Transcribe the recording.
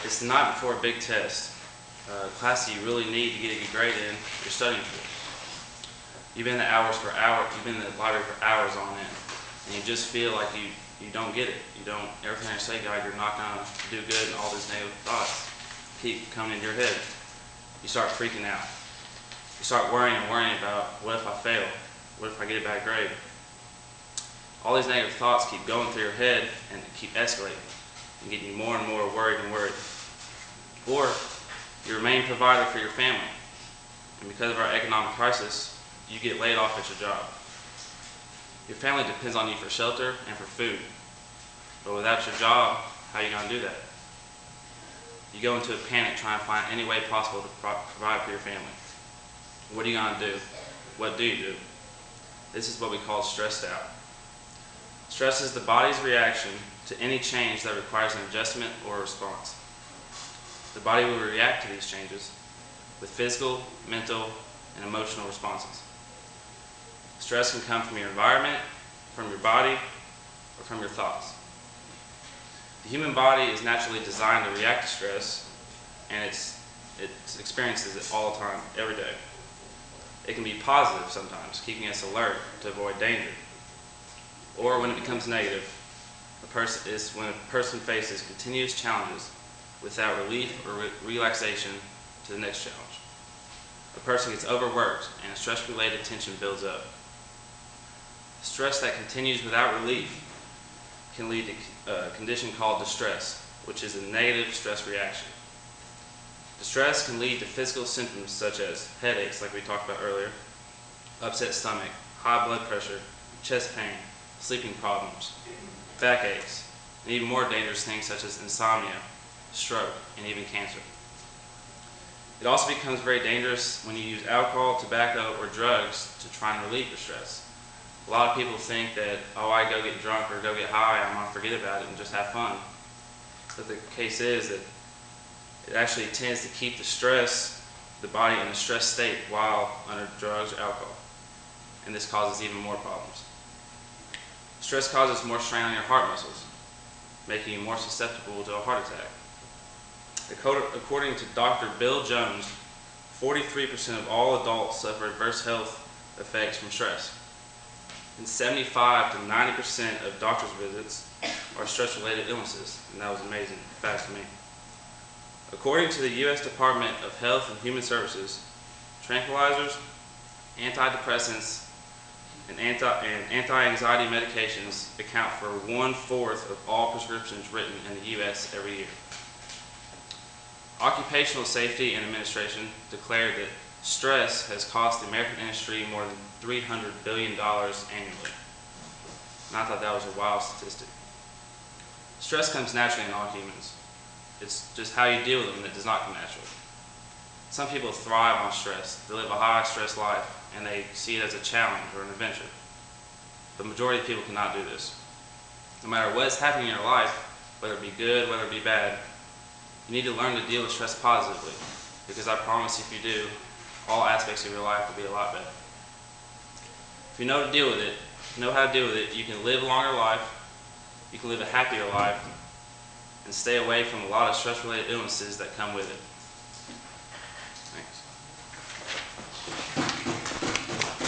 It's the night before a big test, class that you really need to get a good grade in, you're studying for. You've been in the library for hours on end, and you just feel like you don't get it. Everything I say, God, you're not going to do good, and all these negative thoughts keep coming into your head. You start freaking out. You start worrying about, what if I fail? What if I get a bad grade? All these negative thoughts keep going through your head and keep escalating and getting you more and more worried and worried. Or you're a main provider for your family, and because of our economic crisis, you get laid off at your job. Your family depends on you for shelter and for food, but without your job, how are you going to do that? You go into a panic trying to find any way possible to provide for your family. What are you going to do? What do you do? This is what we call stressed out. Stress is the body's reaction to any change that requires an adjustment or a response. The body will react to these changes with physical, mental, and emotional responses. Stress can come from your environment, from your body, or from your thoughts. The human body is naturally designed to react to stress, and it experiences it all the time, every day. It can be positive sometimes, keeping us alert to avoid danger. Or when it becomes negative, when a person faces continuous challenges without relief or relaxation to the next challenge. A person gets overworked and a stress-related tension builds up. Stress that continues without relief can lead to a condition called distress, which is a negative stress reaction. Distress can lead to physical symptoms such as headaches, like we talked about earlier, upset stomach, high blood pressure, chest pain, sleeping problems, backaches, and even more dangerous things such as insomnia, stroke, and even cancer. It also becomes very dangerous when you use alcohol, tobacco, or drugs to try and relieve your stress. A lot of people think that, oh, I go get drunk or go get high, I'm going to forget about it and just have fun. But the case is that it actually tends to keep the body in a stress state while under drugs or alcohol. And this causes even more problems. Stress causes more strain on your heart muscles, making you more susceptible to a heart attack. According to Dr. Bill Jones, 43% of all adults suffer adverse health effects from stress. And 75 to 90% of doctor's visits are stress-related illnesses. And that was amazing fact to me. According to the U.S. Department of Health and Human Services, tranquilizers, antidepressants, and anti-anxiety medications account for 1/4 of all prescriptions written in the U.S. every year. Occupational Safety and Administration declared that stress has cost the American industry more than $300 billion annually. And I thought that was a wild statistic. Stress comes naturally in all humans. It's just how you deal with them that does not come naturally. Some people thrive on stress. They live a high-stress life, and they see it as a challenge or an adventure. The majority of people cannot do this. No matter what is happening in your life, whether it be good, whether it be bad, you need to learn to deal with stress positively, because I promise if you do, all aspects of your life will be a lot better. If you know how to deal with it, you can live a longer life, you can live a happier life, and stay away from a lot of stress-related illnesses that come with it.